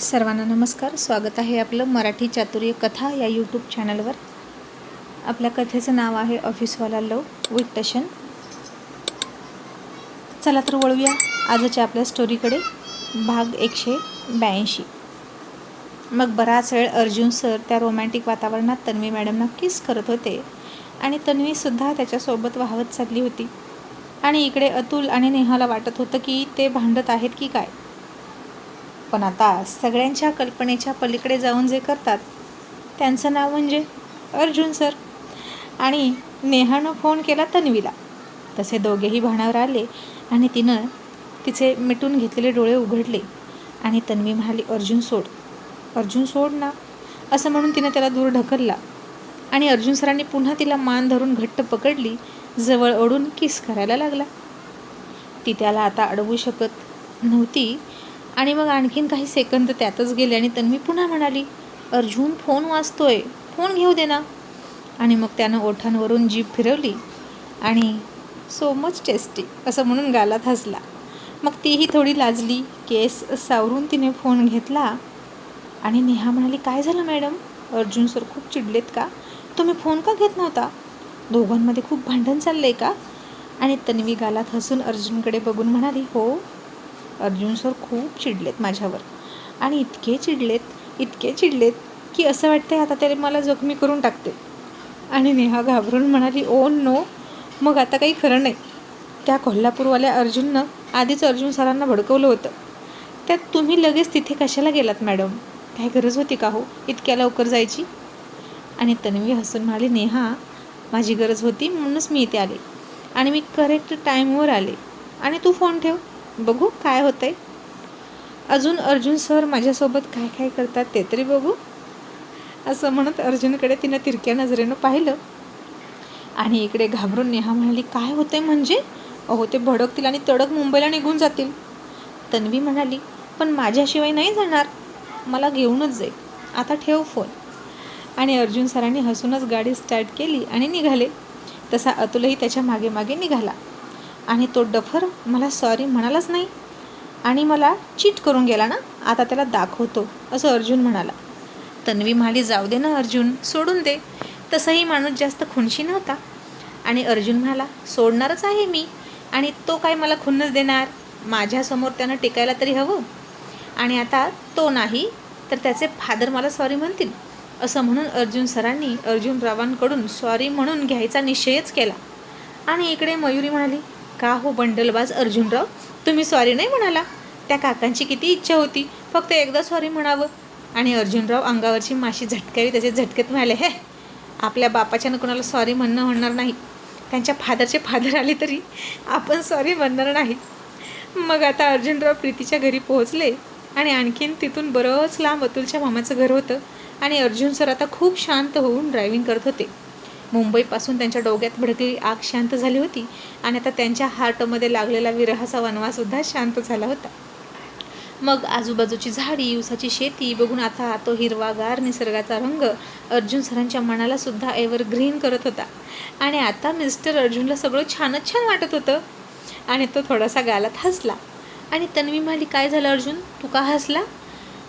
सर्वांना नमस्कार. स्वागत आहे आपलं मराठी चातुर्य कथा या यूट्यूब चॅनलवर. आपल्या कथेचं नाव आहे ऑफिसवाला लव विथ टशन. चला तर वळूया आजच्या आपल्या स्टोरीकडे. भाग 182. मग बराच वेळ अर्जुन सर त्या रोमॅन्टिक वातावरणात तन्वी मॅडमना किस करत होते आणि तन्वीसुद्धा त्याच्यासोबत वाहवत चालली होती. आणि इकडे अतुल आणि नेहाला वाटत होतं की ते भांडत आहेत की काय. पण आता सगळ्यांच्या कल्पनेच्या पलीकडे जाऊन जे करतात त्यांचं नाव म्हणजे अर्जुन सर. आणि नेहानं फोन केला तन्वीला. तसे दोघेही भानावर आले आणि तिनं तिचे मिटून घेतलेले डोळे उघडले आणि तन्वी म्हणाली, अर्जुन सोड, अर्जुन सोड ना, असं म्हणून तिनं त्याला दूर ढकलला. आणि अर्जुन सरांनी पुन्हा तिला मान धरून घट्ट पकडली, जवळ ओढून किस करायला लागला. ती त्याला आता अडवू शकत नव्हती. आणि मग आणखीन काही सेकंद त्यातच गेले आणि तन्वी पुन्हा म्हणाली, अर्जुन फोन वाजतोय, फोन घेऊ दे ना. आणि मग त्यानं ओठांवरून जीभ फिरवली आणि सो मच टेस्टी असं म्हणून गालात हसला. मग तीही थोडी लाजली. केस सावरून तिने फोन घेतला आणि नेहा म्हणाली, काय झालं मॅडम, अर्जुन सर खूप चिडलेत का, तुम्ही फोन का घेत नव्हता, दोघांमध्ये खूप भांडण चाललंय का. आणि तन्वी गालात हसून अर्जुनकडे बघून म्हणाली, हो, अर्जुन सर खूप चिडलेत माझ्यावर. आणि इतके चिडलेत की असं वाटतंय आता तरी मला जखमी करून टाकते. आणि नेहा घाबरून म्हणाली, ओ नो, मग आता काही खरं नाही. त्या कोल्हापूरवाल्या अर्जुननं आधीच अर्जुन सरांना भडकवलं होतं. त्यात तुम्ही लगेच तिथे कशाला गेलात मॅडम, काय गरज होती का हो इतक्या लवकर जायची. आणि तन्वी हसून म्हणाली, नेहा, माझी गरज होती म्हणूनच मी इथे आले आणि मी करेक्ट टाईमवर आले. आणि तू फोन ठेव, बघू काय होतंय. अजून अर्जुन सर माझ्यासोबत काय काय करतात ते तरी बघू. असं म्हणत अर्जुनकडे तिनं तिरक्या नजरेनं पाहिलं. आणि इकडे घाबरून नेहा म्हणाली, काय होतंय म्हणजे, अहो ते भडकतील आणि तडक मुंबईला निघून जातील. तन्वी म्हणाली, पण माझ्याशिवाय नाही जाणार, मला घेऊनच जाईल, आता ठेव फोन. आणि अर्जुन सरांनी हसूनच गाडी स्टार्ट केली आणि निघाले. तसा अतुलही त्याच्या मागे मागे निघाला. आणि तो डफर मला सॉरी म्हणालाच नाही आणि मला चीट करून गेला ना, आता त्याला दाखवतो, असं अर्जुन म्हणाला. तन्वी म्हणाली, जाऊ दे ना अर्जुन, सोडून दे, तसाही माणूस जास्त खुनशी नव्हता. आणि अर्जुन म्हणाला, सोडणारच आहे मी, आणि तो काय मला खुन्नस देणार, माझ्यासमोर त्यानं टिकायला तरी हवं. आणि आता तो नाही तर त्याचे फादर मला सॉरी म्हणतील, असं म्हणून अर्जुन सरांनी अर्जुनरावांकडून सॉरी म्हणून घ्यायचा निश्चयच केला. आणि इकडे मयुरी म्हणाली, का हो बंडलबाज अर्जुनराव, तुम्ही सॉरी नाही म्हणाला, त्या काकांची किती इच्छा होती फक्त एकदा सॉरी म्हणावं. आणि अर्जुनराव अंगावरची माशी झटकावी त्याचे झटकेत म्हणाले, हे, आपल्या बापाच्यानं कोणाला सॉरी म्हणणार नाही, त्यांच्या फादरचे फादर आले तरी आपण सॉरी म्हणणार नाही. मग आता अर्जुनराव प्रीतीच्या घरी पोहोचले आणि आणखीन तिथून बरंच लांब अतुलच्या मामाचं घर होतं. आणि अर्जुन सर आता खूप शांत होऊन ड्रायव्हिंग करत होते. मुंबईपासून त्यांच्या डोक्यात भडकलेली आग शांत झाली होती आणि आता त्यांच्या हार्टमध्ये लागलेला विरहाचा वनवासुद्धा शांत झाला होता. मग आजूबाजूची झाडी, ऊसाची शेती बघून आता तो हिरवागार निसर्गाचा रंग अर्जुन सरांच्या मनाला सुद्धा एव्हरग्रीन करत होता. आणि आता मिस्टर अर्जुनला सगळं छानच छान वाटत होतं. आणि तो थोडासा गालात हसला. आणि तन्वी म्हणाली, काय झालं अर्जुन, तू का हसला.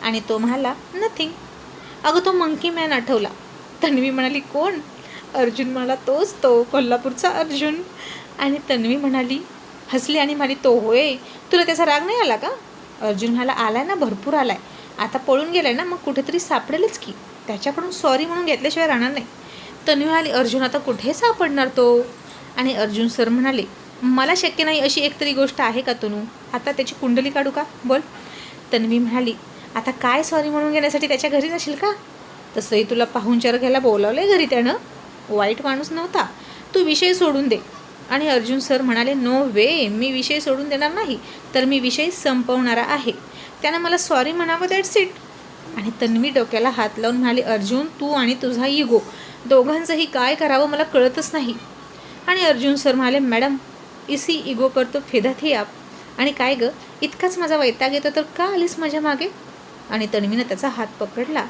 आणि तो म्हणाला, नथिंग, अगं तो मंकी मॅन आठवला. तन्वी म्हणाली, कोण. अर्जुन म्हणाला, तोच तो कोल्हापूरचा अर्जुन. आणि तन्वी म्हणाली, हसली आणि म्हणाली, तो होय, तुला त्याचा राग नाही आला का. अर्जुन म्हणाला, आलाय ना, भरपूर आलाय, आता पळून गेलाय ना, मग कुठेतरी सापडेलच की, त्याच्याकडून सॉरी म्हणून घेतल्याशिवाय राहणार नाही. तन्वी म्हणाली, अर्जुन आता कुठे सापडणार तो. आणि अर्जुन सर म्हणाले, मला शक्य नाही अशी एकतरी गोष्ट आहे का तनू, आता त्याची कुंडली काढू का, बोल. तन्वी म्हणाली, आता काय सॉरी म्हणून घेण्यासाठी त्याच्या घरी जाशील का, तसंही तुला पाहुणचार घ्यायला बोलावलं आहे घरी त्यानं, वाईट माणूस नव्हता, तू विषय सोडून दे. आणि अर्जुन सर म्हणाले, नो वे, मी विषय सोडून देणार नाही, तर मी विषय संपवणारा आहे, त्यानं मला सॉरी म्हणावं, दॅट्स इट. आणि तन्वी डोक्याला हात लावून म्हणाली, अर्जुन, तू आणि तुझा इगो दोघांचंही काय करावं मला कळतच नाही. आणि अर्जुन सर म्हणाले, मॅडम, इसी इगो करतो फिदा थी आप. आणि काय गं, इतकाच माझा वैताग येतो तर का आलीस माझ्या मागे. आणि तन्वीनं त्याचा हात पकडला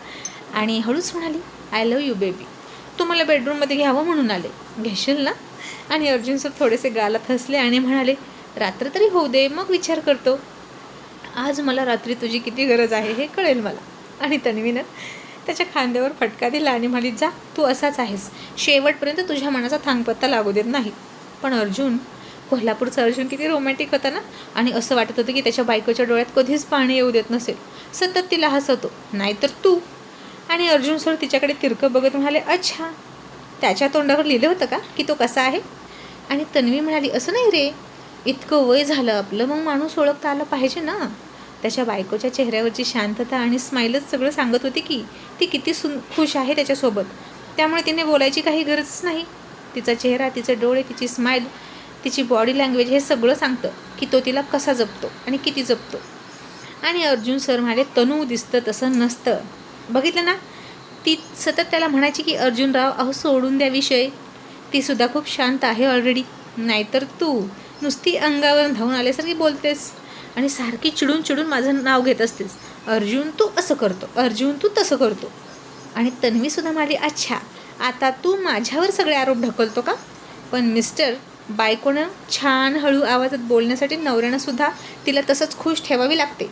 आणि हळूच म्हणाली, आय लव्ह यू बेबी, तू मला बेडरूममध्ये घ्यावं म्हणून आले, घेशील ना. आणि अर्जुन सर थोडेसे गालात हसले आणि म्हणाले, रात्र तरी होऊ दे, मग विचार करतो. आज मला रात्री तुझी किती गरज आहे हे कळेल मला. आणि तन्वीनं त्याच्या खांद्यावर फटका दिला आणि म्हणाली, जा, तू असाच आहेस, शेवटपर्यंत तुझ्या मनाचा थांगपत्ता लागू देत नाही. पण अर्जुन, कोल्हापूरचा अर्जुन किती रोमॅन्टिक होता ना. आणि असं वाटत होतं की त्याच्या बायकोच्या डोळ्यात कधीच पाणी येऊ देत नसेल. सतत तिला हसवतो, नाहीतर तू. आणि अर्जुन सर तिच्याकडे तिरकं बघत म्हणाले, अच्छा, त्याच्या तोंडावर लिहिलं होतं का की तो कसा आहे? आणि तन्वी म्हणाली, असं नाही रे, इतकं वय झालं आपलं, मग माणूस ओळखता आलं पाहिजे ना. त्याच्या बायकोच्या चेहऱ्यावरची शांतता आणि स्माईलच सगळं सांगत होती की ती किती खुश आहे त्याच्यासोबत. त्यामुळे तिने बोलायची काही गरजच नाही. तिचा चेहरा, तिचे डोळे, तिची स्माईल, तिची बॉडी लँग्वेज हे सगळं सांगतं की तो तिला कसा जपतो आणि किती जपतो. आणि अर्जुन सर म्हणाले, तनू दिसतं तसं नसतं. बघितलं ना, ती सतत त्याला म्हणायची की अर्जुनराव, अहो सोडून द्या विषय, तीसुद्धा खूप शांत आहे ऑलरेडी, नाहीतर तू नुसती अंगावर धावून आल्यासारखी बोलतेस आणि सारखी चिडून चिडून माझं नाव घेत असतेस. अर्जुन तू असं करतो, अर्जुन तू तसं करतो. आणि तन्वीसुद्धा म्हणाली, अच्छा, आता तू माझ्यावर सगळे आरोप ढकलतो का? पण मिस्टर, बायकोनं छान हळू आवाजात बोलण्यासाठी नवऱ्यानंसुद्धा तिला तसंच खुश ठेवावी लागते.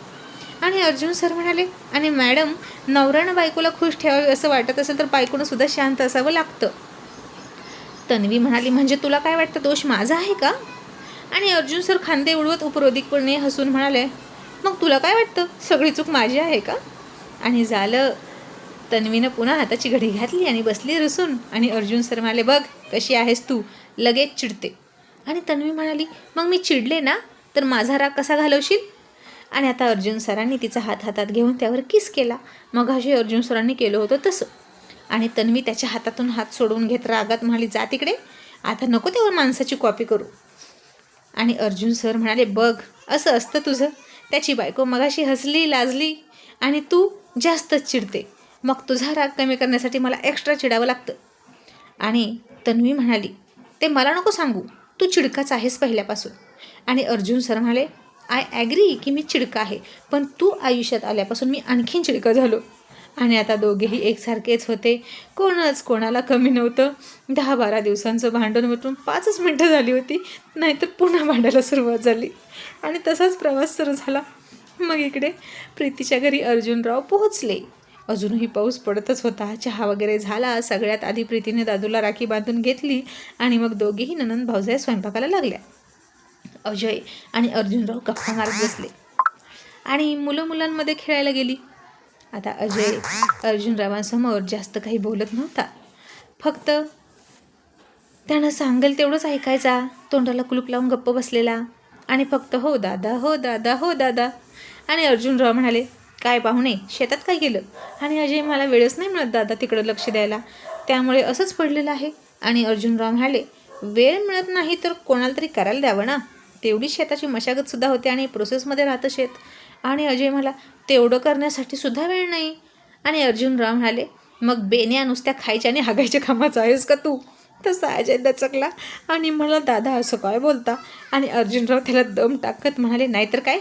आणि अर्जुन सर म्हणाले, आणि मॅडम, नवऱ्यानं बायकोला खुश ठेवावी असं वाटत असेल तर बायकोनंसुद्धा शांत असावं लागतं. तन्वी म्हणाली, म्हणजे तुला काय वाटतं, दोष माझा आहे का? आणि अर्जुन सर खांदे उडवत उपरोधिकपणे हसून म्हणाले, मग तुला काय वाटतं, सगळी चूक माझी आहे का? आणि झालं. तन्वीनं पुन्हा हाताची घडी घातली आणि बसली रुसून. आणि अर्जुन सर म्हणाले, बघ कशी आहेस तू, लगेच चिडते. आणि तन्वी म्हणाली, मग मी चिडले ना तर माझा राग कसा घालवशील? आणि आता अर्जुन सरांनी तिचा हात हातात घेऊन त्यावर किस केला, मग अशी अर्जुन सरांनी केलं होतं तसं. आणि तन्वी त्याच्या हातातून हात सोडवून घेत रागात म्हणाली, जा तिकडे, आता नको तेव्हा माणसाची कॉपी करू. आणि अर्जुन सर म्हणाले, बघ असं असतं तुझं, त्याची बायको मगाशी हसली, लाजली आणि तू जास्तच चिडते, मग तुझा राग कमी करण्यासाठी मला एक्स्ट्रा चिडावं लागतं. आणि तन्वी म्हणाली, ते मला नको सांगू, तू चिडकाच आहेस पहिल्यापासून. आणि अर्जुन सर म्हणाले, आय ॲग्री की मी चिडका आहे, पण तू आयुष्यात आल्यापासून मी आणखीन चिडका झालो. आणि आता दोघेही एकसारखेच होते, कोणच कोणाला कमी नव्हतं. 10-12 दिवसांचं भांडण मिटून 5च मिनटं झाली होती, नाहीतर पुन्हा भांडायला सुरुवात झाली. आणि तसाच प्रवास सुरू झाला. मग इकडे प्रीतीच्या घरी अर्जुनराव पोहोचले. अजूनही पाऊस पडतच होता. चहा वगैरे झाला. सगळ्यात आधी प्रीतीने दादूला राखी बांधून घेतली आणि मग दोघेही नणंद भावजाई स्वयंपाकाला लागल्या. अजय आणि अर्जुनराव गप्पा मारत बसले आणि मुलांमध्ये खेळायला गेली. आता अजय अर्जुनरावांसमोर जास्त काही बोलत नव्हता, फक्त त्यानं सांगेल तेवढंच ऐकायचा, तोंडाला कुलूप लावून गप्प बसलेला आणि फक्त हो दादा, हो दादा, हो दादा. आणि अर्जुनराव म्हणाले, काय पाहुणे, शेतात काय केलं? आणि अजय, मला वेळच नाही मिळत दादा तिकडं लक्ष द्यायला, त्यामुळे असंच पडलेलं आहे. आणि अर्जुनराव म्हणाले, वेळ मिळत नाही तर कोणाला तरी करायला द्यावं ना, तेवढी शेताची मशागतसुद्धा होते आणि प्रोसेसमध्ये राहतं शेत. आणि अजय म्हणाला, तेवढं करण्यासाठी सुद्धा वेळ नाही. आणि अर्जुनराव म्हणाले, मग बेण्या नुसत्या खायच्या आणि हागायच्या कामाचा आहेस का तू? तसा अजय दचकला आणि मला, दादा असं काय बोलता? आणि अर्जुनराव त्याला दम टाकत म्हणाले, नाहीतर काय,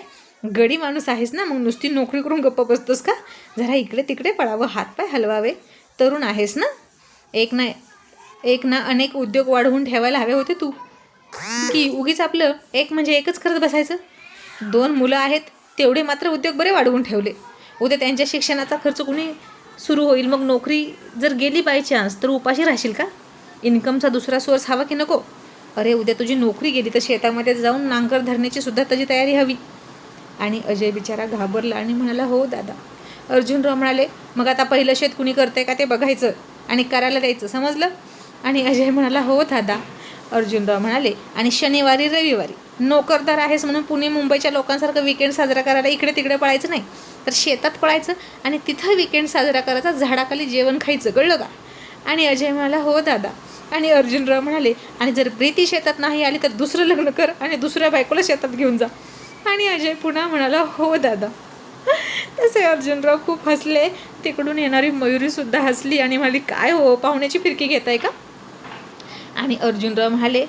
गडी माणूस आहेस ना, मग नुसती नोकरी करून गप्प बसतोस का? जरा इकडे तिकडे पळावं, हातपाय हलवावे, तरुण आहेस ना. एक ना अनेक उद्योग वाढवून ठेवायला हवे होते तू, की उगीच आपलं एक म्हणजे एकच करत बसायचं. 2 मुलं आहेत, तेवढे मात्र उद्योग बरे वाढवून ठेवले. उद्या त्यांच्या शिक्षणाचा खर्च कुणी सुरू होईल, मग नोकरी जर गेली बाय चान्स तर उपाशी राहशील का? इन्कमचा दुसरा सोर्स हवा की नको? अरे उद्या तुझी नोकरी गेली तर शेतामध्ये जाऊन नांगर धरण्याची सुद्धा त्याची तयारी हवी. आणि अजय बिचारा घाबरला आणि म्हणाला, हो दादा. अर्जुनराव म्हणाले, मग आता पहिलं शेत कुणी करतंय का ते बघायचं आणि करायला द्यायचं, समजलं? आणि अजय म्हणाला, हो दादा. अर्जुनराव म्हणाले, आणि शनिवारी रविवारी नोकरदार आहेस म्हणून पुणे मुंबईच्या लोकांसारखं विकेंड साजरा करायला इकडे तिकडे पळायचं नाही, तर शेतात पळायचं आणि तिथं विकेंड साजरा करायचा, झाडाखाली जेवण खायचं, कळलं का? आणि अजय म्हणाला, हो दादा. आणि अर्जुनराव म्हणाले, आणि जर प्रीती शेतात नाही आली तर दुसरं लग्न कर आणि दुसऱ्या बायकोला शेतात घेऊन जा. आणि अजय पुन्हा म्हणाला, हो दादा. तसे अर्जुनराव खूप हसले. तिकडून येणारी मयुरीसुद्धा हसली आणि म्हणाली, काय हो, पाहुण्याची फिरकी घेताय का? आणि अर्जुनराव म्हणाले,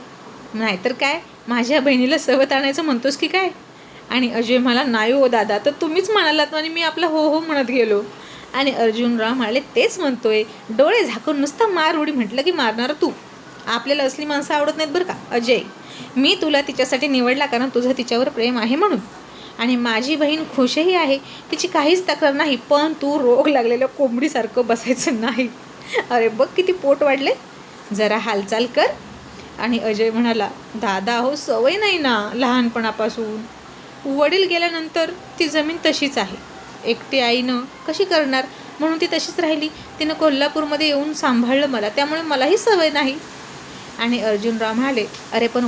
नाहीतर काय, माझ्या बहिणीला सवत आणायचं म्हणतोस की काय? आणि अजय म्हणाला, नाही हो दादा, तर तुम्हीच म्हणालात आणि मी आपला हो हो म्हणत गेलो. आणि अर्जुनराव म्हणाले, तेच म्हणतोय, डोळे झाकून नुसता मार उडी म्हटलं की मारणार तू. आपल्याला असली माणसं आवडत नाहीत बरं का अजय. मी तुला तिच्यासाठी निवडला कारण तुझं तिच्यावर प्रेम आहे म्हणून. आणि माझी बहीण खुशही आहे, तिची काहीच तक्रार नाही, पण तू रोग लागलेल्या कोंबडीसारखं बसायचं नाही. अरे बघ किती पोट वाढले, जरा हालचाल कर. आणि अजय म्हणाला, दादा हो सवय नाही ना लहानपणापासून. वडील गेल्यानंतर ती जमीन तशीच आहे, एकटी आईनं कशी करणार, म्हणून ती तशीच राहिली. तिनं कोल्हापूरमध्ये येऊन सांभाळलं मला, त्यामुळे मलाही सवय नाही. आणि अर्जुनराव म्हणाले, अरे पण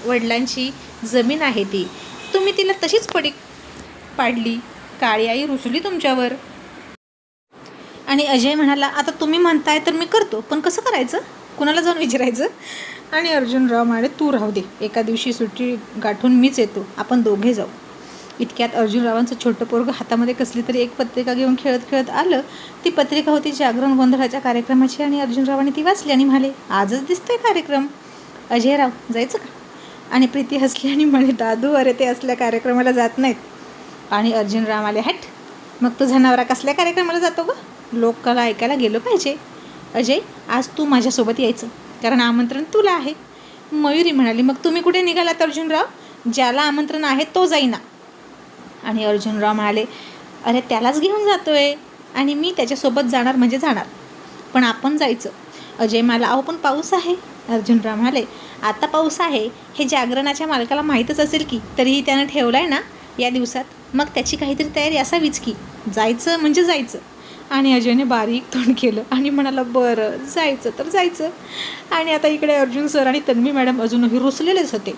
वडिलांची जमीन आहे ती, तुम्ही तिला तशीच पडीक पाडली, काळी आई रुसली तुमच्यावर. आणि अजय म्हणाला, आता तुम्ही म्हणताय तर मी करतो, पण कसं करायचं, कुणाला जाऊन विचारायचं. आणि अर्जुनराव म्हणाले, तू राहू दे, एका दिवशी सुट्टी गाठून मीच येतो, आपण दोघे जाऊ. इतक्यात अर्जुनरावांचं छोटं पोरगं हातामध्ये कसली तरी एक पत्रिका घेऊन खेळत खेळत आलं. ती पत्रिका होती जागरण गोंधळाच्या कार्यक्रमाची. आणि अर्जुनरावांनी ती वाचली आणि म्हणाले, आजच दिसतोय कार्यक्रम, अजयराव जायचं का. आणि प्रीती हसली आणि म्हणे, दादू अरे ते असल्या कार्यक्रमाला जात नाहीत. आणि अर्जुनराव आले, हट, मग तुझा नवरा कसल्या कार्यक्रमाला जातो गं, लोकाला ऐकायला गेलो पाहिजे. अजय आज तू माझ्यासोबत यायचं, कारण आमंत्रण तुला आहे. मयुरी म्हणाली, मग तुम्ही कुठे निघालात अर्जुनराव, ज्याला आमंत्रण आहे तो जाईना. आणि अर्जुनराव म्हणाले, अरे त्यालाच घेऊन जातोय आणि मी त्याच्यासोबत जाणार म्हणजे जाणार, पण आपण जायचं. अजय मला, अहो पण पाऊस आहे. अर्जुनराव म्हणाले, आता पाऊस आहे हे जागरणाच्या मालकाला माहीतच असेल की, तरीही त्यानं ठेवलं आहे ना या दिवसात, मग त्याची काहीतरी तयारी असावीच की, जायचं म्हणजे जायचं. आणि अजयने बारीक तोंड केलं आणि म्हणाला, बरं जायचं तर जायचं. आणि आता इकडे अर्जुन सर आणि तन्वी मॅडम अजूनही रुसलेलेच होते.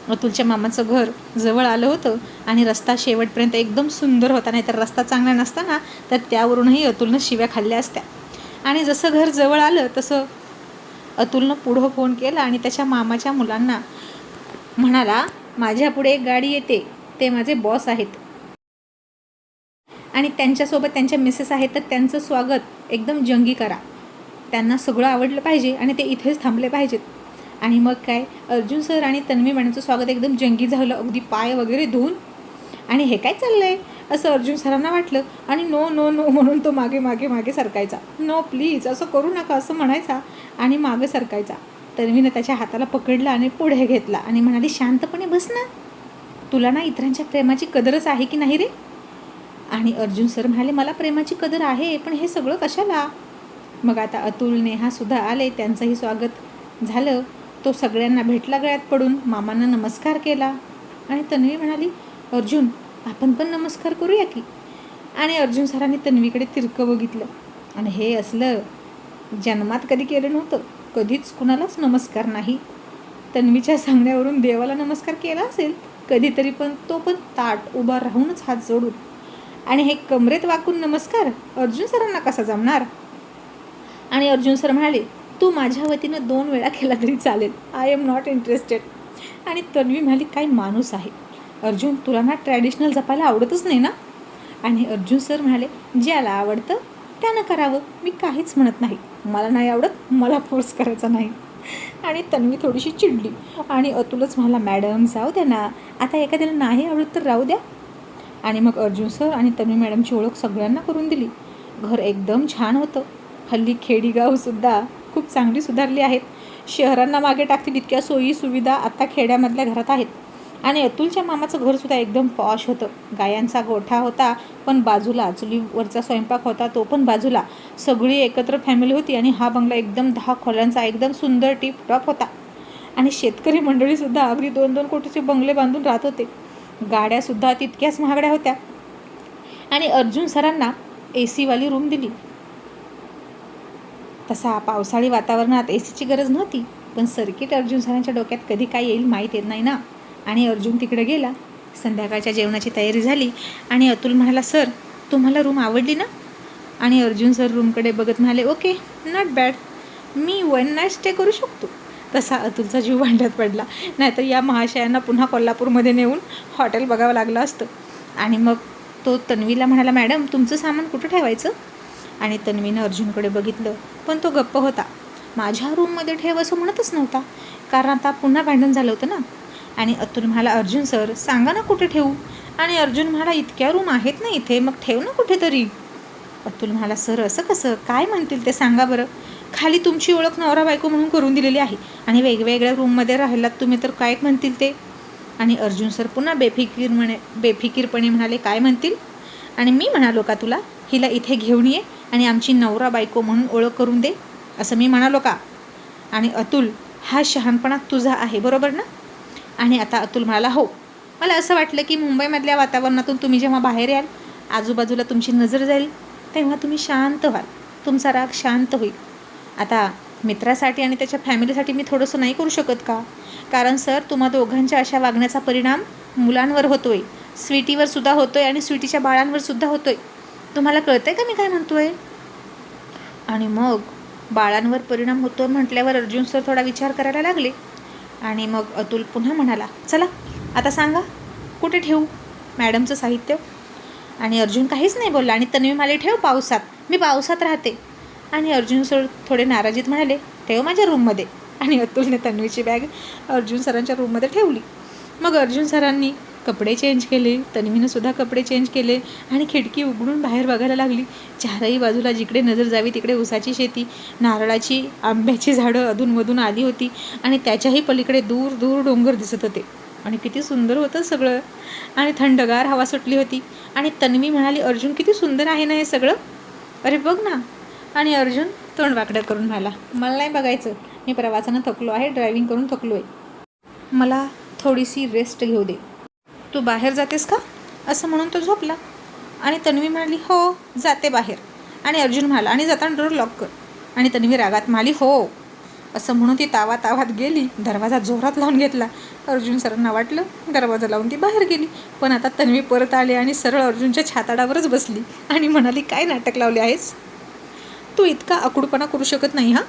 अतुलच्या मामाचं घर जवळ आलं होतं आणि रस्ता शेवटपर्यंत एकदम सुंदर होता, नाही तर रस्ता चांगला नसताना तर त्यावरूनही अतुलनं शिव्या खाल्ल्या असत्या. आणि जसं घर जवळ आलं तसं अतुलनं पुढं फोन केला आणि त्याच्या मामाच्या मुलांना म्हणाला, माझ्या पुढे एक गाडी येते, ते माझे बॉस आहेत आणि त्यांच्यासोबत त्यांच्या मिसेस आहेत, तर त्यांचं स्वागत एकदम जंगी करा, त्यांना सगळं आवडलं पाहिजे आणि ते इथेच थांबले पाहिजेत. आणि मग काय, अर्जुन सर आणि तन्वी मॅडमचं स्वागत एकदम जंगी झालं, अगदी पाय वगैरे धुवून. आणि हे काय चाललं आहे असं अर्जुन सरांना वाटलं. आणि नो नो नो म्हणून तो मागे मागे मागे सरकायचा, नो प्लीज असं करू नका असं म्हणायचा आणि मागे सरकायचा. तन्वीनं त्याच्या हाताला पकडलं आणि पुढे घेतला आणि म्हणाली, शांतपणे बस ना, तुला ना इतरांच्या प्रेमाची कदरच आहे की नाही रे. आणि अर्जुन सर म्हणाले, मला प्रेमाची कदर आहे, पण हे सगळं कशाला. मग आता अतुल नेहासुद्धा आले, त्यांचंही स्वागत झालं. तो सगळ्यांना भेटला गळ्यात पडून, मामांना नमस्कार केला. आणि तन्वी म्हणाली, अर्जुन आपण पण नमस्कार करूया की. आणि अर्जुन सरांनी तन्वीकडे तिरकं बघितलं. आणि हे असलं जन्मात कधी केलं नव्हतं, कधीच कुणालाच नमस्कार नाही. तन्वीच्या सांगण्यावरून देवाला नमस्कार केला असेल कधीतरी, पण तो पण ताट उभा राहूनच हात जोडून. आणि हे कमरेत वाकून नमस्कार अर्जुन सरांना कसा जमणार. आणि अर्जुन सर म्हणाले, तू माझ्या वतीनं 2 वेळा केला तरी चालेल, आय एम नॉट इंटरेस्टेड. आणि तन्वी म्हणाली, काय माणूस आहे अर्जुन, तुला ना ट्रॅडिशनल जपायला आवडतच नाही ना. आणि अर्जुन सर म्हणाले, ज्याला आवडतं त्यानं करावं, मी काहीच म्हणत नाही, मला नाही आवडत, मला फोर्स करायचा नाही. आणि तन्वी थोडीशी चिडली. आणि अतुलच म्हणाला, मॅडम जाऊ द्या ना, आता एखाद्याला नाही आवडत तर राहू द्या. आणि मग अर्जुन सर आणि तन्वी मॅडमची ओळख सगळ्यांना करून दिली. घर एकदम छान होतं. हल्ली खेडीगावसुद्धा खूप चांगली सुधारली आहेत. शहरांना मागे टाकतील इतक्या सोयी सुविधा आता खेड्यामधल्या घरात आहेत. आणि अतुलच्या मामाचं घरसुद्धा एकदम पॉश होतं. गायांचा गोठा होता, पण बाजूला चुलीवरचा स्वयंपाक होता, तो पण बाजूला. सगळी एकत्र फॅमिली होती. आणि हा बंगला एकदम 10 खोल्यांचा एकदम सुंदर टिपटॉप होता. आणि शेतकरी मंडळीसुद्धा अगदी 2-2 कोटीचे बंगले बांधून राहत होते. गाड्यासुद्धा तितक्याच महागड्या होत्या. आणि अर्जुन सरांना AC वाली रूम दिली. तसा पावसाळी वातावरणात ACची गरज नव्हती, पण सर्किट अर्जुन सरांच्या डोक्यात कधी काय येईल माहीत येत नाही ना. आणि अर्जुन तिकडे गेला. संध्याकाळच्या जेवणाची तयारी झाली. आणि अतुल म्हणाला, सर तुम्हाला रूम आवडली ना. आणि अर्जुन सर रूमकडे बघत म्हणाले, okay not bad, me 1 night stay करू शकतो. तसा अतुलचा जीव भांड्यात पडला, नाहीतर या महाशयांना पुन्हा कोल्हापूरमध्ये नेऊन हॉटेल बघावं लागलं असतं. आणि मग तो तन्वीला म्हणाला, मॅडम तुमचं सामान कुठं ठेवायचं. आणि तन्वीनं अर्जुनकडे बघितलं, पण तो गप्प होता. माझ्या रूममध्ये ठेव असं म्हणतच नव्हता, कारण आता पुन्हा भांडण झालं होतं ना. आणि अतुल म्हणाला, अर्जुन सर सांगा ना कुठे ठेवू. आणि अर्जुन म्हणाला, इतक्या रूम आहेत ना इथे, मग ठेव ना कुठेतरी. अतुल म्हणाला, सर असं कसं, काय म्हणतील ते सांगा बरं. खाली तुमची ओळख नवरा बायको म्हणून करून दिलेली आहे आणि वेगवेगळ्या रूममध्ये राहिलात तुम्ही, तर काय म्हणतील ते. आणि अर्जुन सर पुन्हा बेफिकीरपणे म्हणाले, काय म्हणतील? आणि मी म्हणालो का तुला हिला इथे घेऊन ये आणि आमची नवरा बायको म्हणून ओळख करून दे, असं मी म्हणालो का? आणि अतुल, हा शहाणपणा तुझा आहे बरोबर ना? आणि आता अतुल म्हणाला, हो, मला असं वाटलं की मुंबईमधल्या वातावरणातून तुम्ही जेव्हा बाहेर याल, आजूबाजूला तुमची नजर जाईल, तेव्हा तुम्ही शांत व्हाल, तुमचा राग शांत होईल. आता मित्रासाठी आणि त्याच्या फॅमिलीसाठी मी थोडंसं नाही करू शकत का? कारण सर, तुम्हा दोघांच्या अशा वागण्याचा परिणाम मुलांवर होतो आहे, स्वीटीवर सुद्धा होतो आहे आणि स्वीटीच्या बाळांवर सुद्धा होतो आहे. तुम्हाला कळतं आहे का मी काय म्हणतो आहे? आणि मग बाळांवर परिणाम होतो म्हटल्यावर अर्जुन सर थोडा विचार करायला लागले. आणि मग अतुल पुन्हा म्हणाला, चला आता सांगा कुठे ठेवू मॅडमचं साहित्य? आणि अर्जुन काहीच नाही बोलला. आणि तन्वी म्हणाली, ठेव पावसात, मी पावसात राहते. आणि अर्जुन सर थोडे नाराजीत म्हणाले, ठेव माझ्या रूममध्ये. आणि अतुलने तन्वीची बॅग अर्जुन सरांच्या रूममध्ये ठेवली. मग अर्जुन सरांनी कपडे चेंज केले, तन्वीनं सुद्धा कपडे चेंज केले आणि खिडकी उघडून बाहेर बघायला लागली. चारही बाजूला जिकडे नजर जावी तिकडे उसाची शेती, नारळाची, आंब्याची झाडं अधूनमधून आली होती आणि त्याच्याही पलीकडे दूर दूर डोंगर दिसत होते. आणि किती सुंदर होतं सगळं. आणि थंडगार हवा सुटली होती. आणि तन्वी म्हणाली, अर्जुन किती सुंदर आहे ना हे सगळं, अरे बघ ना. आणि अर्जुन तोंड वाकडं करून म्हणाला, मला नाही बघायचं, मी प्रवासानं थकलो आहे, ड्रायव्हिंग करून थकलो आहे, मला थोडीशी रेस्ट घेऊ दे. तू बाहेर जातेस का, असं म्हणून तो झोपला. आणि तन्वी म्हणाली, हो जाते बाहेर. आणि अर्जुन म्हणाला, आणि जाताना डोर लॉक कर. आणि तन्वी रागात म्हणाली, हो, असं म्हणून ती तावात गेली, दरवाजा जोरात लावून घेतला. अर्जुन सरांना वाटलं दरवाजा लावून ती बाहेर गेली, पण आता तन्वी परत आली आणि सरळ अर्जुनच्या छाताडावरच बसली आणि म्हणाली, काय नाटक लावले आहेस तू, इतका आकुडपणा करू शकत नाही हा.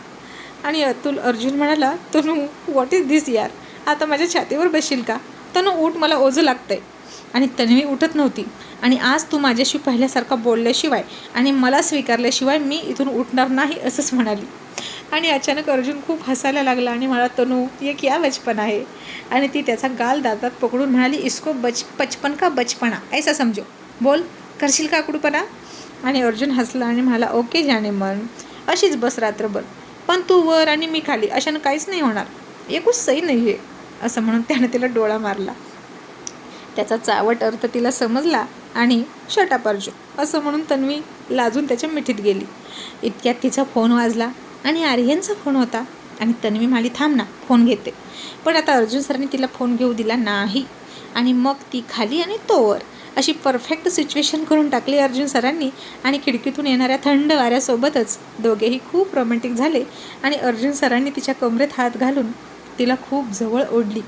आणि अर्जुन म्हणाला, तनू व्हॉट इज दिस यार, आता माझ्या छातीवर बसशील का? तनू उठ, मला ओझं लागतंय. आणि तन्वी उठत नव्हती. आणि आज तू माझ्याशी पहिल्यासारखा बोलल्याशिवाय आणि मला स्वीकारल्याशिवाय मी इथून उठणार नाही, असंच म्हणाली. आणि अचानक अर्जुन खूप हसायला लागला आणि मला, तनू ये क्या बचपन आहे. आणि ती त्याचा गाल दातात पकडून म्हणाली, इसको बचपन का बचपना ऐसा समजो, बोल करशील का आकुडपणा? आणि अर्जुन हसला आणि म्हणाला, ओके जाने मन, अशीच बस रात्रभर, पण तू वर आणि मी खाली, अशानं काहीच नाही होणार, एकूच सही नाही आहे, असं म्हणून त्यानं तिला डोळा मारला. त्याचा चावट अर्थ तिला समजला आणि शट अप अर्जुन, असं म्हणून तन्वी लाजून त्याच्या मिठीत गेली. इतक्यात तिचा फोन वाजला आणि आर्यनचा फोन होता. आणि तन्वी म्हणाली, थांब ना, फोन घेते. पण आता अर्जुन सरांनी तिला फोन घेऊ दिला नाही. आणि मग ती खाली आणि तो वर, अशी परफेक्ट सिच्युएशन करून टाकली अर्जुन सरांनी. आणि खिडकीतून येणाऱ्या थंड वाऱ्यासोबतच दोघेही खूप रोमॅन्टिक झाले. आणि अर्जुन सरांनी तिच्या कमरेत हात घालून तिला खूप जवळ ओढली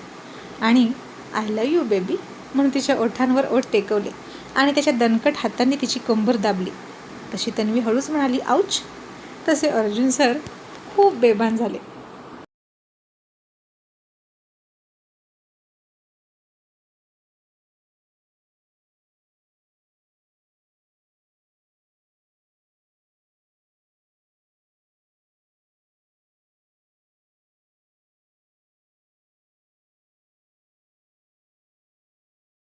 आणि आय लव्ह यू बेबी म्हणून तिच्या ओठांवर ओठ टेकवले आणि त्याच्या दणकट हातांनी तिची कंबर दाबली. तशी तन्वी हळूच म्हणाली, आऊच. तसे अर्जुन सर खूप बेभान झाले.